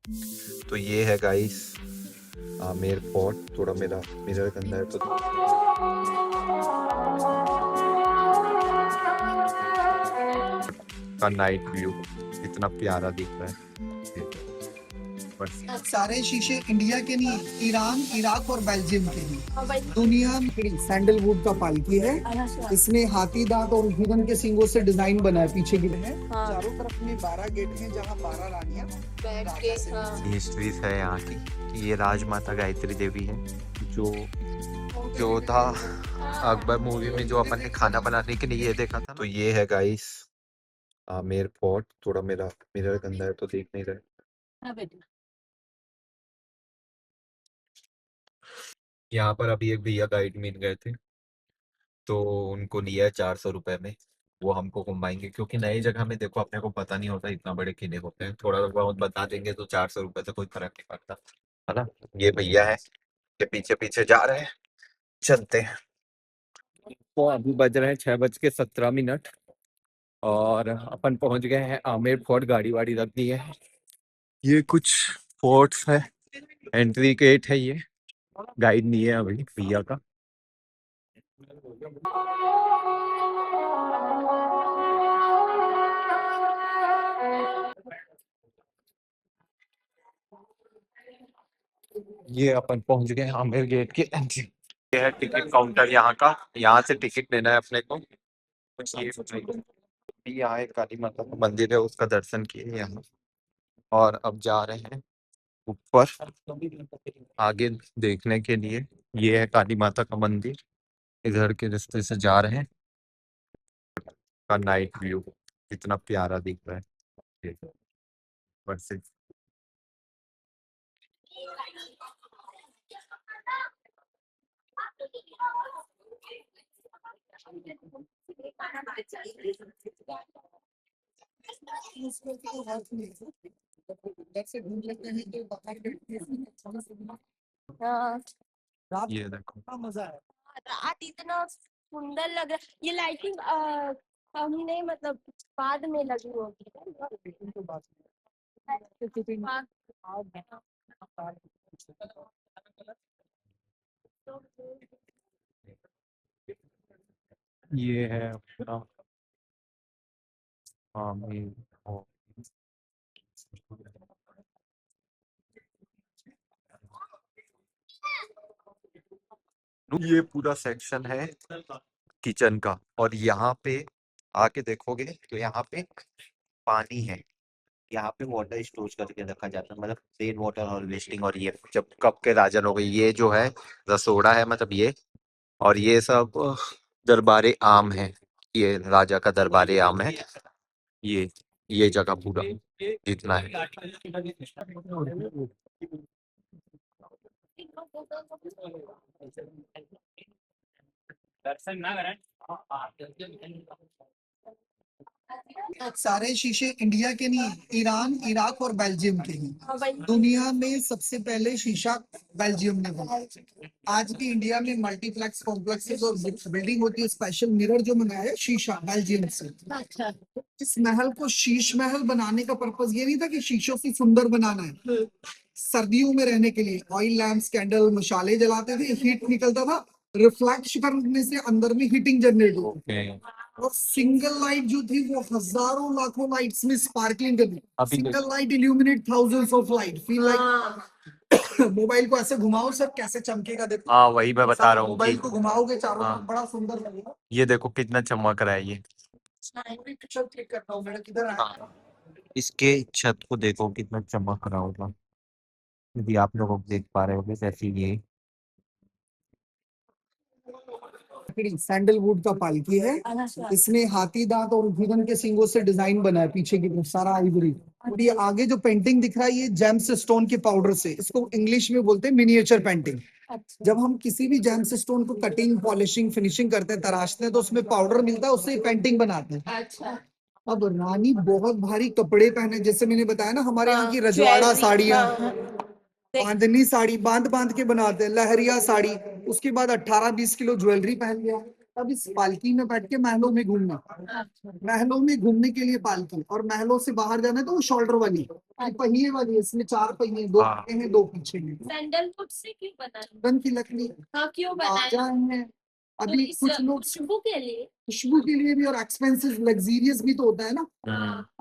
तो ये है गाइस आमेर फोर्ट। थोड़ा मेरा मिरर गंदा है तो का नाइट व्यू इतना प्यारा दिख रहा है। बस सारे शीशे इंडिया के नहीं, ईरान, इराक और बेल्जियम के हैं। दुनिया में सैंडलवुड का पालकी है। इसमें हाथी दांत और हिरन के सींगों से डिजाइन बना है पीछे की है। चारों तरफ में 12 गेट हैं जहाँ 12 रानियां बैठ के हिस्ट्री है यहाँ की। ये राजमाता गायत्री देवी है जो योद्धा अकबर मूवी में जो अपन ने खाना बनाने के लिए ये देखा था। तो ये है गाइस आमेर फोर्ट। थोड़ा मेरा मिरर गंदा है तो देख नहीं रहे। यहाँ पर अभी एक भैया गाइड मिल गए थे तो उनको लिया है 400 रुपए में। वो हमको घुमाएंगे क्योंकि नई जगह में देखो अपने को पता नहीं होता इतना बड़े किले होते हैं। थोड़ा बहुत बता देंगे तो 400 रुपए से कोई फर्क नहीं पड़ता है ना। ये भैया है के पीछे पीछे जा रहे हैं, चलते हैं। तो अभी बज रहे हैं 6:17 और अपन पहुंच गए हैं आमेर फोर्ट। गाड़ी वाड़ी रख दी है। ये कुछ फोर्ट्स है, एंट्री गेट है। ये गाइड नहीं है अभी भैया का। ये अपन पहुंच गए आमेर गेट के एंट्री। ये है टिकट काउंटर यहाँ का। यहाँ से टिकट लेना है अपने को। कुछ ये यहाँ एक काली माता का मंदिर है, उसका दर्शन किए यहाँ। और अब जा रहे हैं ऊपर आगे देखने के लिए। ये है काली माता का मंदिर। इधर के रास्ते से जा रहे हैं। का नाइट व्यू इतना प्यारा दिख रहा है। ये ऊपर से हाँ, ये देखो मजा है। रात इतना सुंदर लग रहा है। ये लाइटिंग हमने मतलब बाद में लगी होगी। ये है अपना आमेर फोर्ट। ये पूरा सेक्शन है किचन का। और यहाँ पे आके देखोगे तो यहाँ पे पानी है। यहाँ पे वाटर स्टोर करके रखा जाता है, मतलब रेन वाटर हार्वेस्टिंग। और ये जब कब के राजा लोग, ये जो है रसोड़ा है मतलब ये। और ये सब दरबारे आम है। ये राजा का दरबारे आम है। ये जगह पूरा जितना है। सारे शीशे इंडिया के नहीं, ईरान, इराक और बेल्जियम के हैं। दुनिया में सबसे पहले शीशा बेल्जियम ने बनाया। आज भी इंडिया में मल्टीप्लेक्स कॉम्प्लेक्सेस और बिल्डिंग होती है। स्पेशल मिरर जो बनाया है शीशा बेल्जियम से। इस महल को शीश महल बनाने का पर्पस ये नहीं था कि शीशों से सुंदर बनाना है। सर्दियों में रहने के लिए ऑयल लैम्प्स, कैंडल, मशाले जलाते थे, हीट निकलता था, रिफ्लेक्ट करने से अंदर में हीटिंग जनरेट होती है। और सिंगल लाइट जो थी वो हजारों लाखों लाइट्स में स्पार्कलिंग करती। Single light illuminate thousands of light. Feel like mobile को ऐसे घुमाओ सर कैसे चमकेगा, देखो। हाँ वही मैं बता रहा हूँ मोबाइल कि को घुमाओगे चारों हाँ, तरफ बड़ा सुंदर लगेगा। ये देखो कितना चमक रहा है ये। पिक्चर क्लिक करता हूँ मेरा किधर आया। हाँ, इसके छत को देखो कितना चमक रहा होगा। यदि आप लोग देख पा रहे होंगे जैसे ये सैंडलवुड का पालकी है। इसमें हाथी दांत और हिरन के सींगों से डिजाइन बना है पीछे की तरफ, सारा आइवरी। और ये आगे जो पेंटिंग दिख रहा है ये जेम्स स्टोन के पाउडर से, इसको इंग्लिश में बोलते हैं मिनिएचर पेंटिंग। जब हम किसी भी जेम्स स्टोन को कटिंग, पॉलिशिंग, फिनिशिंग करते हैं, तराशते हैं, तो उसमें पाउडर मिलता है, उससे पेंटिंग बनाते हैं। अब रानी बहुत भारी कपड़े पहने, जैसे मैंने बताया ना हमारे यहाँ की रजवाड़ा साड़ियाँ, बांधनी साड़ी बांध बांध के बनाते हैं, लहरिया साड़ी। उसके बाद 18-20 किलो ज्वेलरी पहन लिया। अब इस पालकी में बैठ के महलों में घूमना, महलों में घूमने के लिए पालकी, और महलों से बाहर जाना है तो वो शोल्डर वाली, ये पहिए वाली है, इसमें 4 पहिए, 2 हाँ। आगे हैं 2 पीछे हैं। सैंडलवुड से क्यों बना है? वन की लकड़ी हाँ, क्यों बनाया? राजा है। तो अभी इस कुछ लोग खुशबू के लिए। खुशबू के लिए भी, और एक्सपेंसिव लग्जीरियस भी तो होता है ना।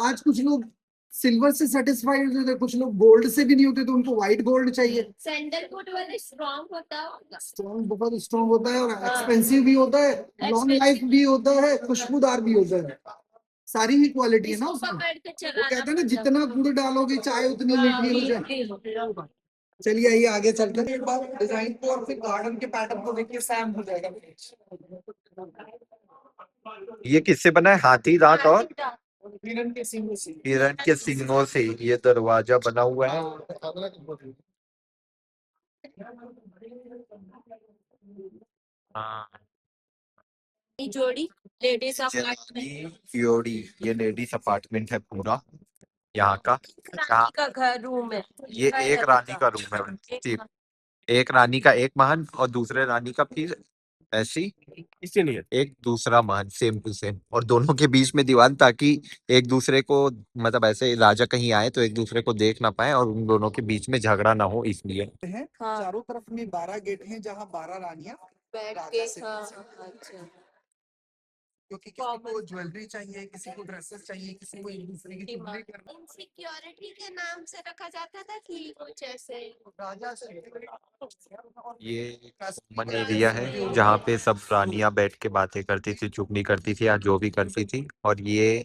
आज कुछ लोग सिल्वर से सेटिस्फाइड होते थे, कुछ लोग गोल्ड से भी नहीं होते, तो उनको व्हाइट गोल्ड चाहिए। सैंडलवुड वाले स्ट्रॉन्ग होता होगा। स्ट्रॉन्ग, बहुत स्ट्रॉन्ग होता है, और एक्सपेंसिव भी होता है, लॉन्ग लाइफ भी होता है, खुशबूदार भी होता है, सारी ही क्वालिटी है ना इसको उसमें। पकड़ के वो चलाना कहते हैं ना, पड़ता जितना गुड़ डालोगे चाय उतनी मीठी हो जाए। चलिए आइए आगे चलते हैं, एक बार डिजाइन को और फिर गार्डन के पैटर्न को देख के सैम हो जाएगा। ये किससे बना है? हाथी दांत और है। हिरन के सींगों से। हिरण के सींगों से ये दरवाजा बना हुआ है। हाँ। ये जोड़ी लेडीज अपार्टमेंट। जनानी फ्योरी, ये लेडीज अपार्टमेंट है पूरा यहाँ का। यहाँ रानी का घर रूम है। ये एक रानी का रूम है सिर्फ। एक रानी का एक महल और दूसरे रानी का फिर ऐसी इसीलिए एक दूसरा महल सेम टू सेम, और दोनों के बीच में दीवार, ताकि एक दूसरे को मतलब ऐसे राजा कहीं आए तो एक दूसरे को देख ना पाए और उन दोनों के बीच में झगड़ा ना हो इसलिए। हैं हाँ। चारों तरफ में 12 गेट हैं, जहाँ 12 रानियां बैठ राजा के। से हाँ, मिल सकती हैं। अच्छा। क्योंकि किसी को ज्वेलरी चाहिए, किसी को ड्रेसेस चाहिए, किसी को एक दूसरे की चुगली करना। इनसिक्योरिटी के नाम से रखा जाता था कि कुछ ऐसे। राजा से ये कॉमन एरिया है जहाँ पे सब रानियां बैठ के बातें करती थी, चुगली करती थी या जो भी करती थी। और ये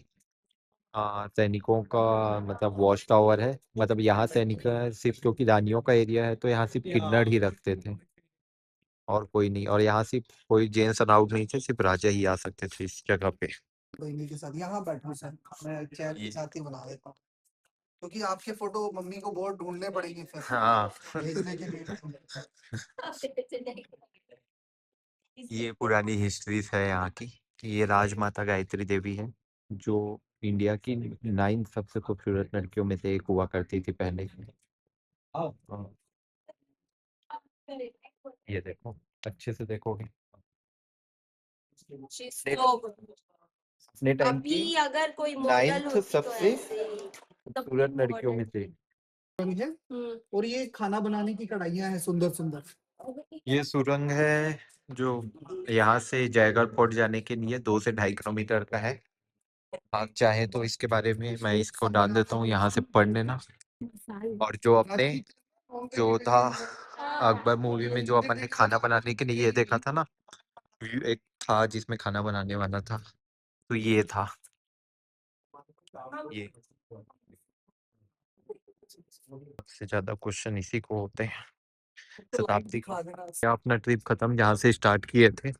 सैनिकों का मतलब वॉच टावर है। मतलब यहाँ सैनिक सिर्फ, क्योंकि रानियों का एरिया है तो यहाँ सिर्फ किन्नर ही रखते थे और कोई नहीं। और यहाँ सिर्फ कोई जेंट्स अलाउड नहीं थे, सिर्फ राजा ही आ सकते थे इस जगह पे। बहनी के साथ यहाँ बैठो सर, मैं चेयर के ये साथ ही बना देता हूँ, क्योंकि आपके फोटो मम्मी को बहुत ढूंढने पड़ेंगे फिर हाँ। भेजने के लिए। ये पुरानी हिस्ट्रीज है यहाँ की। ये राजमाता गायत्री देवी है, जो इंडिया की 9 सबसे खूबसूरत लड़कियों में से एक हुआ करती थी पहले। हाँ। ये देखो, अच्छे से देखोगे अपने टाइम की अभी अगर कोई मॉडल 9th होती तो सबसे ऐसे ही खूबसूरत लड़कियों में से। और ये खाना बनाने की कढ़ाइयाँ हैं सुंदर सुंदर। ये सुरंग है जो यहाँ से जयगढ़ फोर्ट जाने के लिए 2 से 2.5 किलोमीटर का है। आप चाहे तो इसके बारे में मैं इसको डाल देता हूँ, यहाँ से पढ़ लेना। और जो अपने जो था अकबर मूवी में, जो अपन ने खाना बनाने के लिए ये देखा था ना, एक था जिसमें खाना बनाने वाला था, तो ये था ये। सबसे ज्यादा क्वेश्चन इसी को होते हैं शताब्दी का। क्या अपना ट्रिप खत्म जहाँ से स्टार्ट किए थे,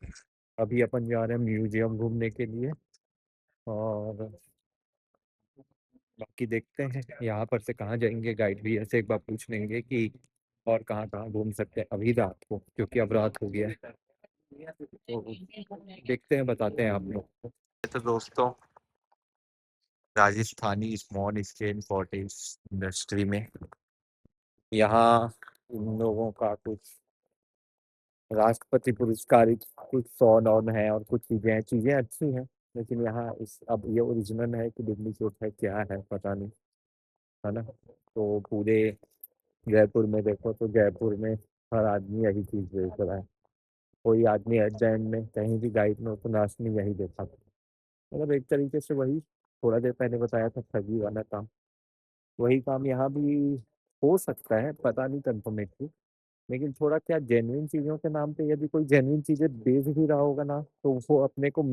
अभी अपन जा रहे हैं म्यूजियम घूमने के लिए। और बाकी देखते हैं यहाँ पर से कहाँ जाएंगे, गाइड भैया से एक बार पूछ लेंगे कि और कहाँ कहाँ घूम सकते हैं अभी रात को, क्योंकि अब रात हो गया है। तो देखते हैं, बताते हैं आप लोग को। तो दोस्तों, Rajasthani small scale cottage industry में यहाँ इन लोगों का कुछ राष्ट्रपति पुरस्कार कुछ 100 है और कुछ चीजें अच्छी हैं। लेकिन यहाँ इस अब ये ओरिजिनल है कि डुप्लीकेट है, क्या है पता नहीं, है ना। तो पूरे जयपुर में देखो तो जयपुर में हर आदमी यही चीज बेच रहा है। कोई आदमी एट द एंड में कहीं भी गाइड में तो लास्ट में यही देखा। मतलब एक तरीके से वही थोड़ा देर पहले बताया था ठगी वाला काम, वही काम यहाँ भी हो सकता है, पता नहीं कंफर्मेटली। लेकिन थोड़ा क्या, जेन्युइन चीजों के नाम पे यदि कोई जेन्युइन चीजें बेच भी रहा होगा ना, तो वो अपने को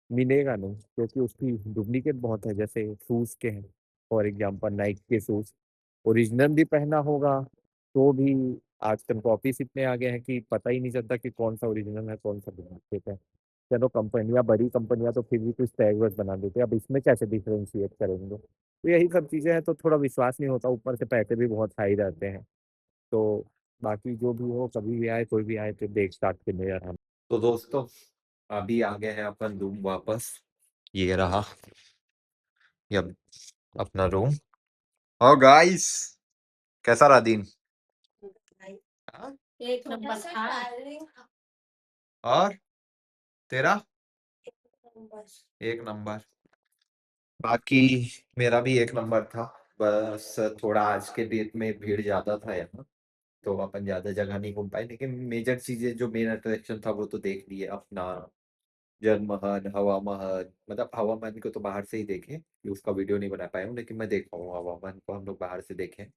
मिलेगा नहीं, क्योंकि उसकी डुप्लीकेट बहुत है। जैसे शूज के हैं, फॉर एग्जांपल नाइक के शूज ओरिजिनल भी पहना होगा तो भी आजकल कॉपीज इतने आ गए हैं कि पता ही नहीं चलता कि कौन सा ओरिजिनल है कौन सा डुप्लीकेट है। चलो कंपनियां, बड़ी कंपनियां तो फिर भी कुछ टैग वर्ड बना देते हैं, अब इसमें कैसे डिफ्रेंशिएट करेंगे। तो यही सब चीजें हैं, तो थोड़ा विश्वास नहीं होता, ऊपर से पैसे भी बहुत हाई रहते हैं। तो बाकी जो भी हो, कभी भी आए कोई भी आए तो देख स्टार्ट के ले हम। तो दोस्तों, अभी आ गए हैं अपन रूम वापस। ये रहा ये अपना रूम। और गाइस, कैसा रहा दिन? हाँ? एक नंबर था। और तेरा एक नंबर। बाकी मेरा भी एक नंबर था। बस थोड़ा आज के डेट में भीड़ ज्यादा था यहाँ, तो अपन ज्यादा जगह नहीं घूम पाए, लेकिन मेजर चीजें जो मेन अट्रैक्शन था वो तो देख लिए अपना। जल महल, हवा महल, मतलब हवा महल को तो बाहर से ही देखे, कि उसका वीडियो नहीं बना पाया हूँ, लेकिन मैं देखा हूँ हवा महल को हम लोग बाहर से देखे।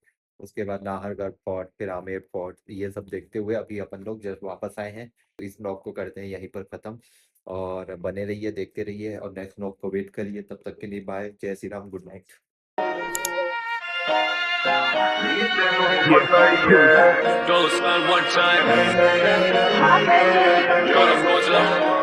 उसके बाद नाहरगढ़ फोर्ट, फिर आमेर फोर्ट, ये सब देखते हुए अभी अपन लोग जस्ट वापस आए हैं। तो इस ब्लॉग को करते हैं यहीं पर खत्म, और बने रहिए, देखते रहिए, और नेक्स्ट ब्लॉग को वेट करिए। तब तक के लिए बाय, जय Shri Ram, good night. Go spend one time. Go to Muslim.